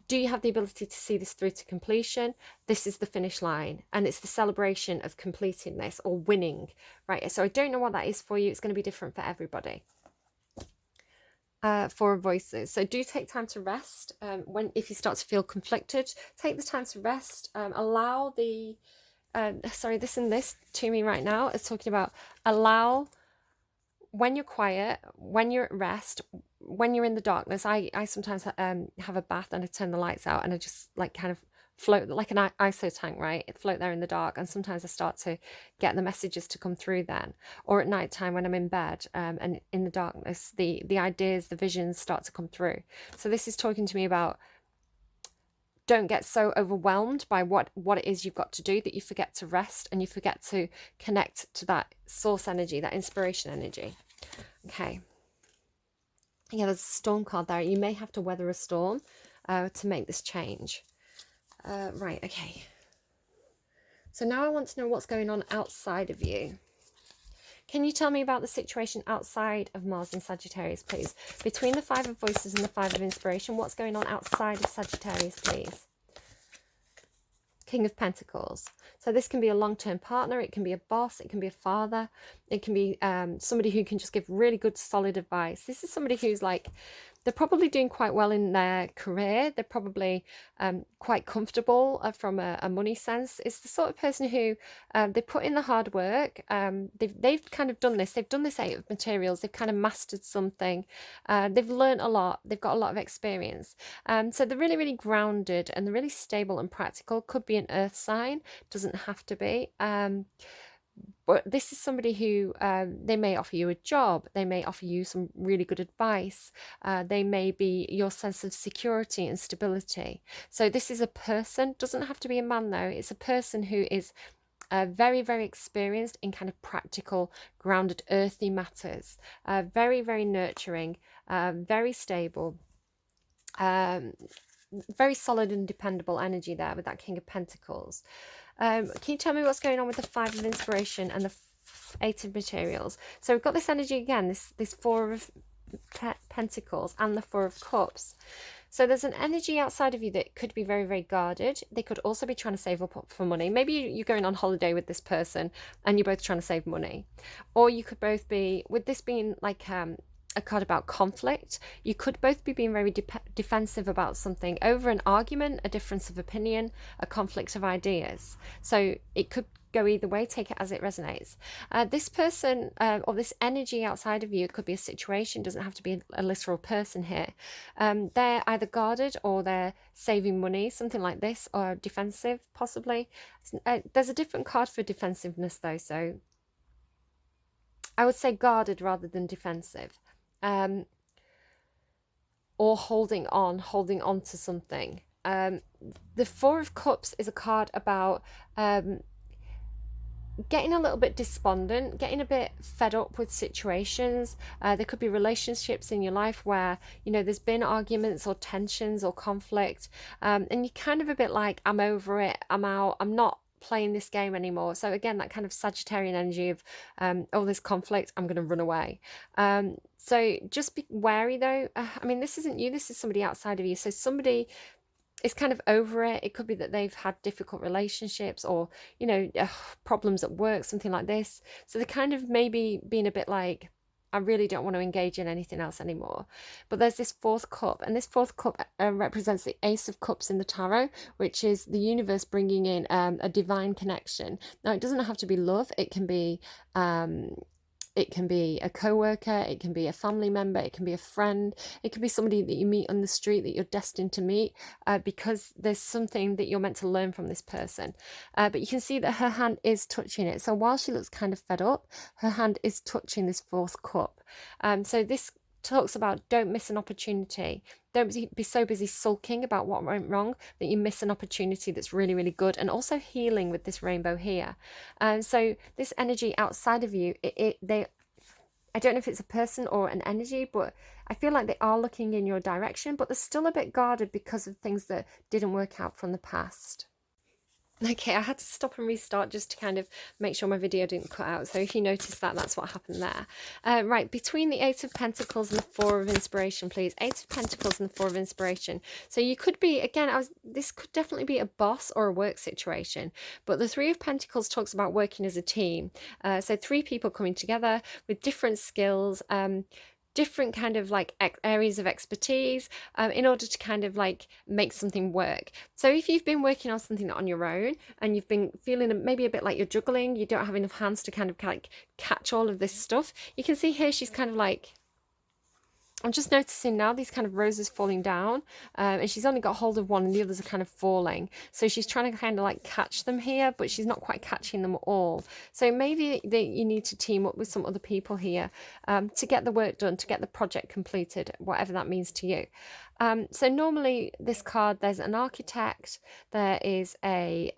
Do you have the ability to see this through to completion? This is the finish line, and it's the celebration of completing this or winning, right? So I don't know what that is for you. It's going to be different for everybody. Four of Voices. So do take time to rest. If you start to feel conflicted, take the time to rest. Allow the this and this to me right now is talking about allow, when you're quiet, when you're at rest, when you're in the darkness. I sometimes have a bath and I turn the lights out and I just like kind of float like an ISO tank, right? Float there in the dark, and sometimes I start to get the messages to come through then. Or at night time when I'm in bed and in the darkness, the ideas, the visions start to come through. So this is talking to me about, don't get so overwhelmed by what it is you've got to do that you forget to rest and you forget to connect to that source energy, that inspiration energy. Okay. Yeah, there's a storm card there. You may have to weather a storm to make this change. Right, okay. So now I want to know what's going on outside of you. Can you tell me about the situation outside of Mars in Sagittarius, please? Between the Five of Voices and the Five of Inspiration, what's going on outside of Sagittarius, please? King of Pentacles. So this can be a long-term partner, it can be a boss, it can be a father, it can be somebody who can just give really good, solid advice. This is somebody who's like, they're probably doing quite well in their career. They're probably quite comfortable from a money sense. It's the sort of person who they put in the hard work. They've kind of done this. They've done this Eight of Materials. They've kind of mastered something. They've learned a lot. They've got a lot of experience. So they're really, really grounded and they're really stable and practical. Could be an earth sign. Doesn't have to be. But this is somebody who they may offer you a job, they may offer you some really good advice, they may be your sense of security and stability. So this is a person, doesn't have to be a man though, it's a person who is very, very experienced in kind of practical, grounded, earthy matters, very, very nurturing, very stable, very solid and dependable energy there with that King of Pentacles. Can you tell me what's going on with the Five of Inspiration and the Eight of Materials? So we've got this energy again, this Four of Pentacles and the Four of Cups. So there's an energy outside of you that could be very, very guarded. They could also be trying to save up for money. Maybe you're going on holiday with this person and you're both trying to save money. Or you could both be, with this being like a card about conflict, you could both be being very defensive about something over an argument, a difference of opinion, a conflict of ideas. So it could go either way, take it as it resonates. This person or this energy outside of you, it could be a situation, doesn't have to be a literal person here. They're either guarded or they're saving money, something like this, or defensive possibly. There's a different card for defensiveness though, so I would say guarded rather than defensive. Or holding on to something. The Four of Cups is a card about getting a little bit despondent, getting a bit fed up with situations. There could be relationships in your life where, you know, there's been arguments or tensions or conflict, and you're kind of a bit like, I'm over it, I'm out, I'm not playing this game anymore. So again, that kind of Sagittarian energy of all this conflict, I'm going to run away. So just be wary though. I mean, this isn't you, this is somebody outside of you. So somebody is kind of over it. It could be that they've had difficult relationships or, you know, problems at work, something like this. So they're kind of maybe being a bit like, I really don't want to engage in anything else anymore. But there's this fourth cup, and this fourth cup represents the Ace of Cups in the tarot, which is the universe bringing in a divine connection. Now, it doesn't have to be love. It can be a co-worker, it can be a family member, it can be a friend, it can be somebody that you meet on the street that you're destined to meet, because there's something that you're meant to learn from this person. But you can see that her hand is touching it. So while she looks kind of fed up, her hand is touching this fourth cup. So this talks about don't miss an opportunity. Don't be so busy sulking about what went wrong that you miss an opportunity that's really, really good. And also healing with this rainbow here. So this energy outside of you, I don't know if it's a person or an energy, but I feel like they are looking in your direction, but they're still a bit guarded because of things that didn't work out from the past. Okay, I had to stop and restart just to kind of make sure my video didn't cut out. So if you notice that, that's what happened there. Right, between the Eight of Pentacles and the Four of Inspiration, please. Eight of Pentacles and the Four of Inspiration. So you could be, again, this could definitely be a boss or a work situation. But the Three of Pentacles talks about working as a team. So three people coming together with different skills, different kind of like areas of expertise, in order to kind of like make something work. So if you've been working on something on your own and you've been feeling maybe a bit like you're juggling, you don't have enough hands to kind of like catch all of this stuff, you can see here she's kind of like, I'm just noticing now these kind of roses falling down, and she's only got hold of one and the others are kind of falling. So she's trying to kind of like catch them here, but she's not quite catching them all. So maybe you need to team up with some other people here, to get the work done, to get the project completed, whatever that means to you. So normally this card, there's an architect, there is a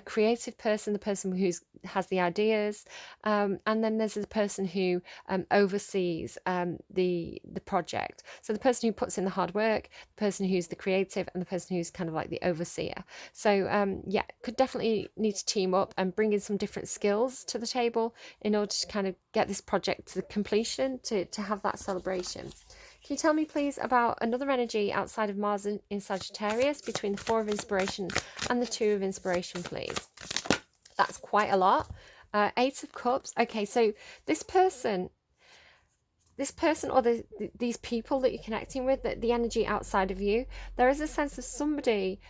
creative person, the person who has the ideas, and then there's the person who oversees the project. So the person who puts in the hard work, the person who's the creative, and the person who's kind of like the overseer. So yeah, could definitely need to team up and bring in some different skills to the table in order to kind of get this project to completion, to have that celebration. Can you tell me, please, about another energy outside of Mars in Sagittarius between the Four of Inspiration and the Two of Inspiration, please? That's quite a lot. Eight of Cups. Okay, so this person or these people that you're connecting with, the energy outside of you, there is a sense of somebody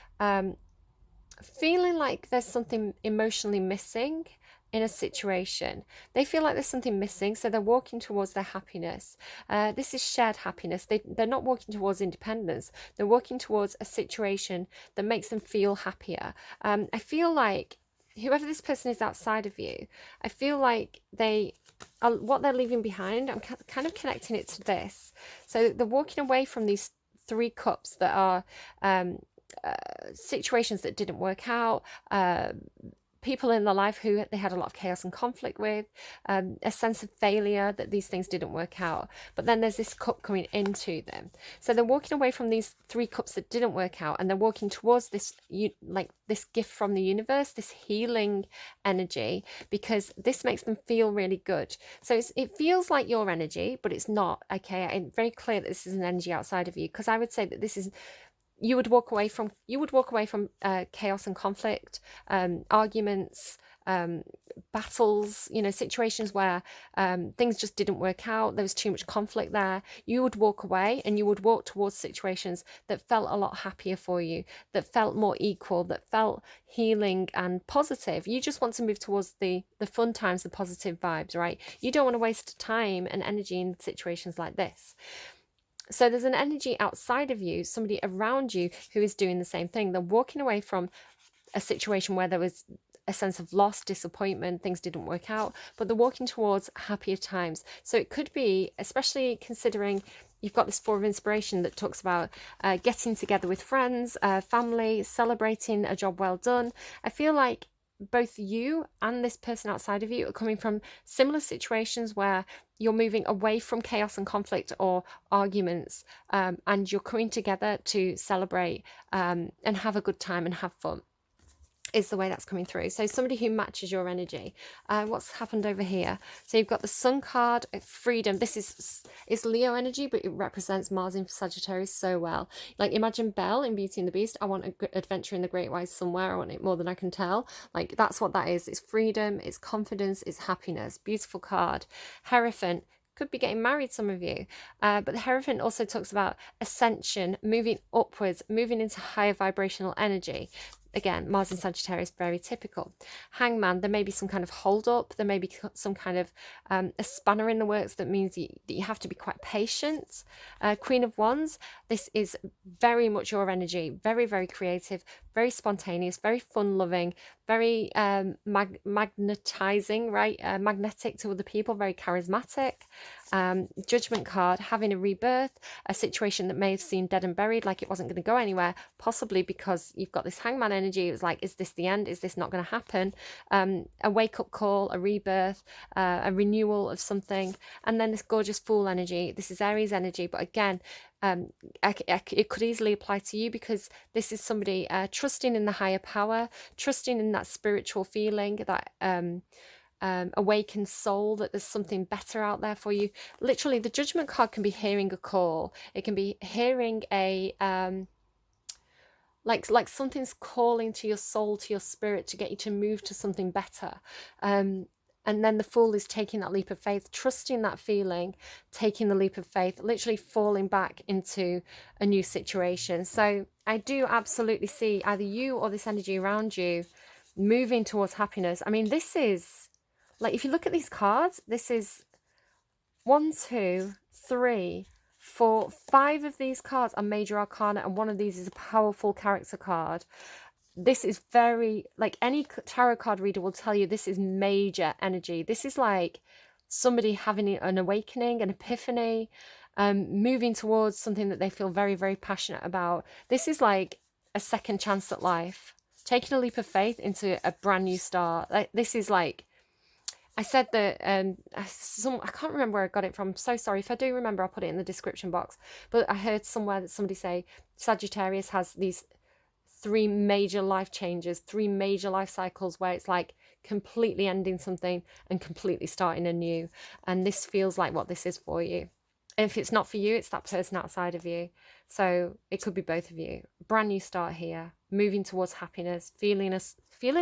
feeling like there's something emotionally missing in a situation. They feel like there's something missing, so they're walking towards their happiness. This is shared happiness. They're not walking towards independence. They're walking towards a situation that makes them feel happier. I feel like whoever this person is outside of you, I feel like what they're leaving behind, I'm kind of connecting it to this. So they're walking away from these three cups that are situations that didn't work out, people in their life who they had a lot of chaos and conflict with, a sense of failure that these things didn't work out. But then there's this cup coming into them. So they're walking away from these three cups that didn't work out, and they're walking towards this gift from the universe, this healing energy, because this makes them feel really good. So it feels like your energy, but it's not. Okay, I'm very clear that this is an energy outside of you, because I would say that this is, you would walk away from chaos and conflict, arguments, battles, situations where things just didn't work out, there was too much conflict there. You would walk away and you would walk towards situations that felt a lot happier for you, that felt more equal, that felt healing and positive. You just want to move towards the fun times, the positive vibes, right? You don't want to waste time and energy in situations like this. So there's an energy outside of you, somebody around you who is doing the same thing. They're walking away from a situation where there was a sense of loss, disappointment, things didn't work out, but they're walking towards happier times. So it could be, especially considering you've got this Four of Inspiration that talks about getting together with friends, family, celebrating a job well done. I feel like both you and this person outside of you are coming from similar situations where you're moving away from chaos and conflict or arguments, and you're coming together to celebrate and have a good time and have fun, is the way that's coming through. So somebody who matches your energy. What's happened over here? So you've got the Sun card, freedom. This is Leo energy, but it represents Mars in Sagittarius so well. Like, imagine Belle in Beauty and the Beast. I want an adventure in the Great Wise somewhere. I want it more than I can tell. Like, that's what that is. It's freedom, it's confidence, it's happiness. Beautiful card. Hierophant, Could be getting married, some of you. But the Hierophant also talks about ascension, moving upwards, moving into higher vibrational energy. Again, Mars in Sagittarius, very typical. Hangman, there may be some kind of hold up. There may be some kind of a spanner in the works that means that you have to be quite patient. Queen of Wands, this is very much your energy. Very, very creative, very spontaneous, very fun-loving, very magnetizing, right? Magnetic to other people, very charismatic. Judgment card, having a rebirth, a situation that may have seemed dead and buried, like it wasn't going to go anywhere, possibly because you've got this Hangman energy. It was like, is this the end? Is this not going to happen? A wake-up call, a rebirth, a renewal of something. And then this gorgeous Fool energy. This is Aries energy, but again, it could easily apply to you, because this is somebody trusting in the higher power, trusting in that spiritual feeling, that awakened soul, that there's something better out there for you. Literally, the Judgment card can be hearing a call. It can be hearing a like something's calling to your soul, to your spirit, to get you to move to something better. And then the Fool is taking that leap of faith, trusting that feeling, taking the leap of faith, literally falling back into a new situation. So I do absolutely see either you or this energy around you moving towards happiness. I mean, this is, like, if you look at these cards, this is 1, 2, 3, 4, 5 of these cards are major arcana, and one of these is a powerful character card. This is very, like, any tarot card reader will tell you, this is major energy. This is like somebody having an awakening, an epiphany, moving towards something that they feel very, very passionate about. This is like a second chance at life, taking a leap of faith into a brand new start. Like, this is like, I said that I can't remember where I got it from. I'm so sorry. If I do remember, I'll put it in the description box. But I heard somewhere that somebody say Sagittarius has these 3 major life changes, 3 major life cycles, where it's like completely ending something and completely starting anew. And this feels like what this is for you. If it's not for you, it's that person outside of you. So it could be both of you. Brand new start here, moving towards happiness, feeling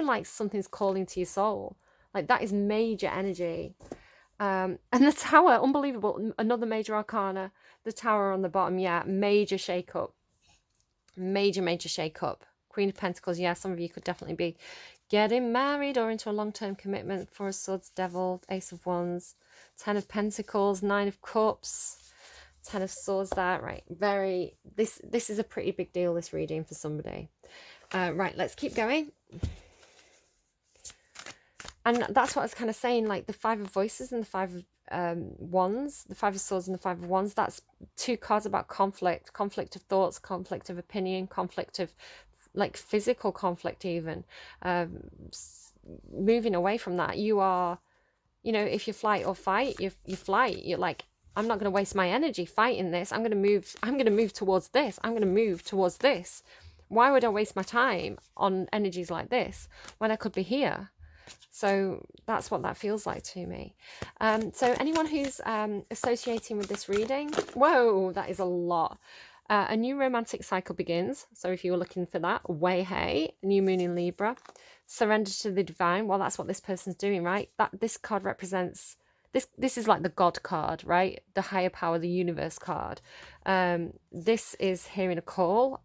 like something's calling to your soul. Like, that is major energy. And the Tower, unbelievable. Another major arcana. The Tower on the bottom, yeah, major shake-up. Major shake-up. Queen of Pentacles, yeah, some of you could definitely be getting married or into a long-term commitment. 4 of Swords, Devil, Ace of Wands, 10 of Pentacles, 9 of Cups, 10 of Swords there, right? This is a pretty big deal, this reading, for somebody. Right, let's keep going. And that's what I was kind of saying, like the 5 of Voices and the 5 of Wands, the 5 of Swords and the 5 of Wands, that's 2 cards about conflict of thoughts, conflict of opinion, conflict of, like, physical conflict even. Moving away from that, you are, you know, if you flight or fight, you flight. You're like, I'm not going to waste my energy fighting this. I'm going to move towards this. I'm going to move towards this. Why would I waste my time on energies like this when I could be here? So that's what that feels like to me. So anyone who's associating with this reading, whoa, that is a lot. A new romantic cycle begins. So if you were looking for that, way hey, new moon in Libra, surrender to the divine. Well, that's what this person's doing, right? This card represents, this is like the God card, right? The higher power, the universe card. This is hearing a call,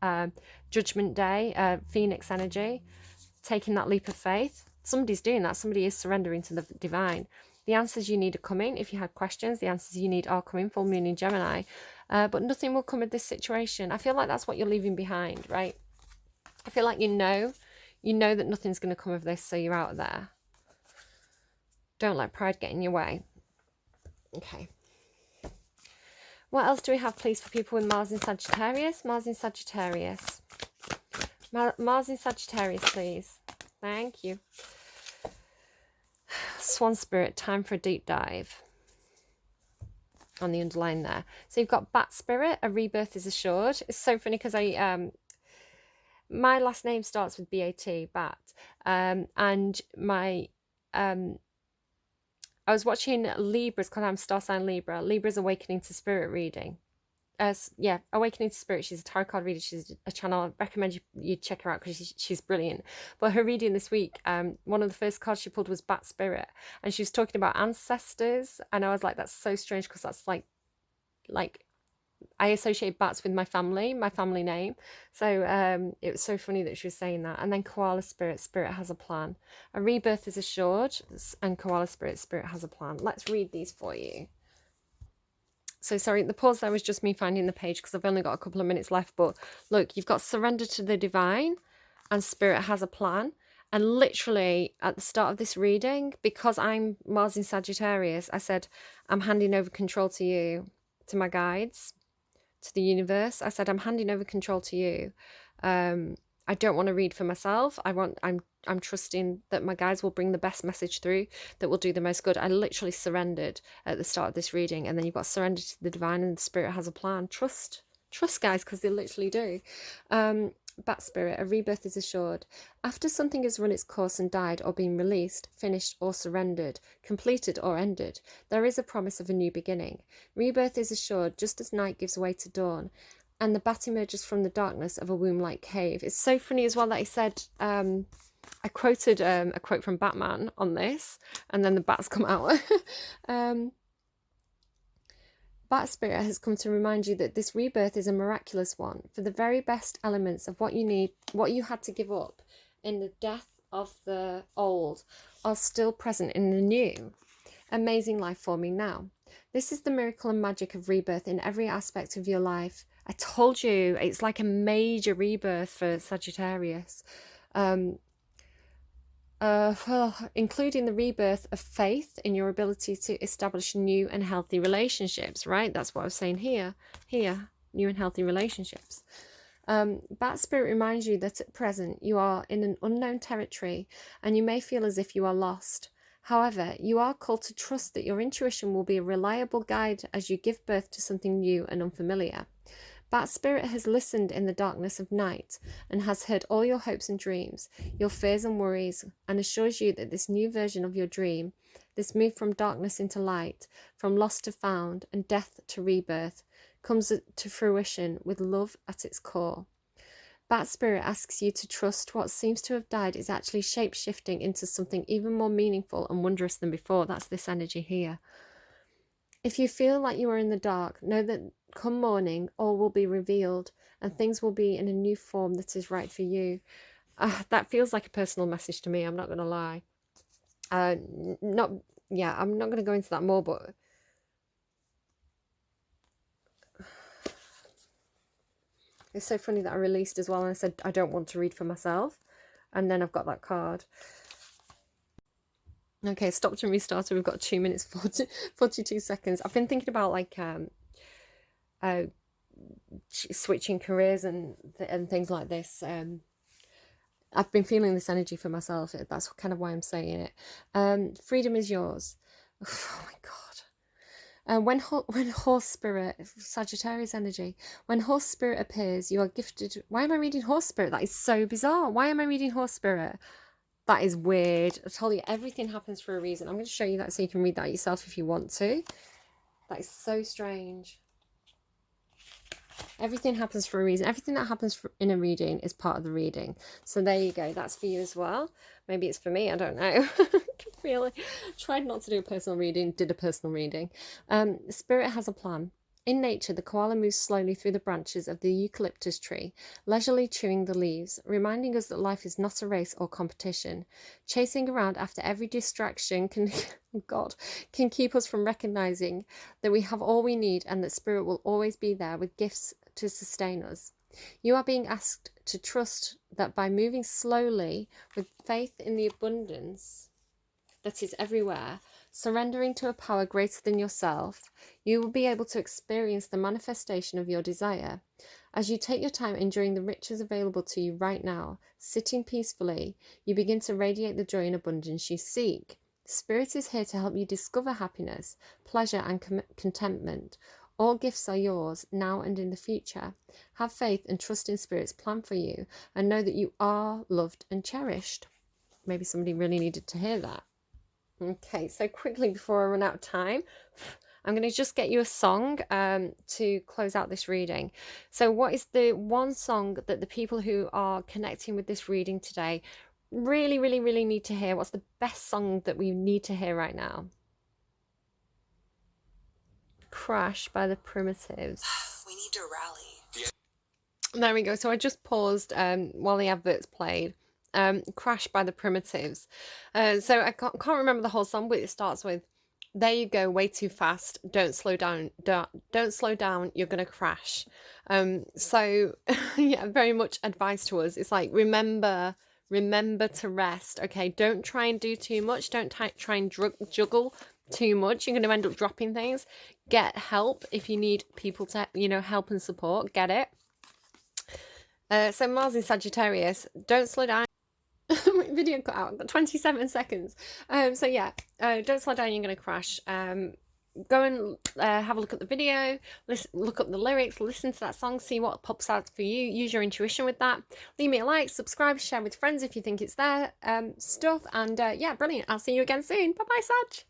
Judgment Day, Phoenix energy, taking that leap of faith. Somebody's doing that. Somebody is surrendering to the divine. The answers you need are coming. If you had questions, the answers you need are coming. Full moon in Gemini. But nothing will come of this situation. I feel like that's what you're leaving behind, right? I feel like you know that nothing's going to come of this, so you're out of there. Don't let pride get in your way. Okay. What else do we have, please, for people with Mars in Sagittarius? Mars in Sagittarius. Mars in Sagittarius, please. Thank you. Swan Spirit, time for a deep dive on the underline there. So you've got Bat Spirit, a rebirth is assured. It's so funny because my last name starts with B-A-T, Bat. And my I was watching Libras because I'm star sign Libra. Libra's awakening to spirit reading. yeah, Awakening to Spirit. She's a tarot card reader. She's a channel. I recommend you check her out because she's brilliant. But her reading this week, one of the first cards she pulled was Bat Spirit, and she was talking about ancestors, and I was like, that's so strange because that's like I associate bats with my family name. So it was so funny that she was saying that. And then Koala Spirit, Spirit has a plan. A rebirth is assured, and Koala Spirit, Spirit has a plan. Let's read these for you. So sorry, the pause there was just me finding the page because I've only got a couple of minutes left. But look, you've got surrender to the divine and Spirit has a plan. And literally at the start of this reading, because I'm Mars in Sagittarius, I said, I'm handing over control to you, to my guides, to the universe. I said, I'm handing over control to you. I don't want to read for myself. I'm trusting that my guides will bring the best message through that will do the most good. I literally surrendered at the start of this reading. And then you've got surrender to the divine and the Spirit has a plan. Trust guys, because they literally do. Bat Spirit, a rebirth is assured. After something has run its course and died or been released, finished or surrendered, completed or ended, there is a promise of a new beginning. Rebirth is assured just as night gives way to dawn, and the bat emerges from the darkness of a womb-like cave. It's so funny as well that he said, I quoted a quote from Batman on this, and then the bats come out. Bat Spirit has come to remind you that this rebirth is a miraculous one, for the very best elements of what you need, what you had to give up in the death of the old, are still present in the new. Amazing life forming now. This is the miracle and magic of rebirth in every aspect of your life. I told you, it's like a major rebirth for Sagittarius. Including the rebirth of faith in your ability to establish new and healthy relationships, right? That's what I was saying here, new and healthy relationships. Bat Spirit reminds you that at present you are in an unknown territory and you may feel as if you are lost. However, you are called to trust that your intuition will be a reliable guide as you give birth to something new and unfamiliar. Bat Spirit has listened in the darkness of night and has heard all your hopes and dreams, your fears and worries, and assures you that this new version of your dream, this move from darkness into light, from lost to found, and death to rebirth, comes to fruition with love at its core. Bat Spirit asks you to trust what seems to have died is actually shape-shifting into something even more meaningful and wondrous than before. That's this energy here. If you feel like you are in the dark, know that come morning, all will be revealed and things will be in a new form that is right for you. That feels like a personal message to me, I'm not going to lie. I'm not going to go into that more, but it's so funny that I released as well and I said I don't want to read for myself, and then I've got that card. Okay, stopped and restarted. We've got 2 minutes 42 seconds. I've been thinking about like switching careers and things like this. I've been feeling this energy for myself. That's kind of why I'm saying it. Freedom is yours. Oh my god. When horse spirit, Sagittarius energy, when horse spirit appears, you are gifted. Why am I reading horse spirit? That is so bizarre. Why am I reading horse spirit? That is weird. I told you, everything happens for a reason. I'm going to show you that so you can read that yourself if you want to. That is so strange. Everything happens for a reason. Everything that happens in a reading is part of the reading. So there you go. That's for you as well. Maybe it's for me. I don't know. Really tried not to do a personal reading. Did a personal reading. Spirit has a plan. In nature, the koala moves slowly through the branches of the eucalyptus tree, leisurely chewing the leaves, reminding us that life is not a race or competition. Chasing around after every distraction can keep us from recognizing that we have all we need and that spirit will always be there with gifts to sustain us. You are being asked to trust that by moving slowly with faith in the abundance that is everywhere, surrendering to a power greater than yourself, you will be able to experience the manifestation of your desire. As you take your time enjoying the riches available to you right now, sitting peacefully, you begin to radiate the joy and abundance you seek. Spirit is here to help you discover happiness, pleasure and contentment. All gifts are yours, now and in the future. Have faith and trust in Spirit's plan for you, and know that you are loved and cherished. Maybe somebody really needed to hear that. Okay, so quickly before I run out of time, I'm going to just get you a song to close out this reading. So what is the one song that the people who are connecting with this reading today really, really, really need to hear? What's the best song that we need to hear right now? Crash by the Primitives. We need to rally. There we go. So I just paused while the adverts played. Crash by the Primitives. So I can't remember the whole song, but it starts with, there you go, way too fast, don't slow down, don't slow down, you're gonna crash. So yeah, very much advice to us. It's like, remember to rest. Okay, don't try and do too much, don't try and juggle too much. You're going to end up dropping things. Get help if you need people to, you know, help and support. Get it. So Mars in Sagittarius, don't slow down. Video cut out. I've got 27 seconds. So yeah, don't slow down. You're going to crash. Go and have a look at the video. Look up the lyrics. Listen to that song. See what pops out for you. Use your intuition with that. Leave me a like, subscribe, share with friends if you think it's their stuff. And yeah, brilliant. I'll see you again soon. Bye bye, Sag.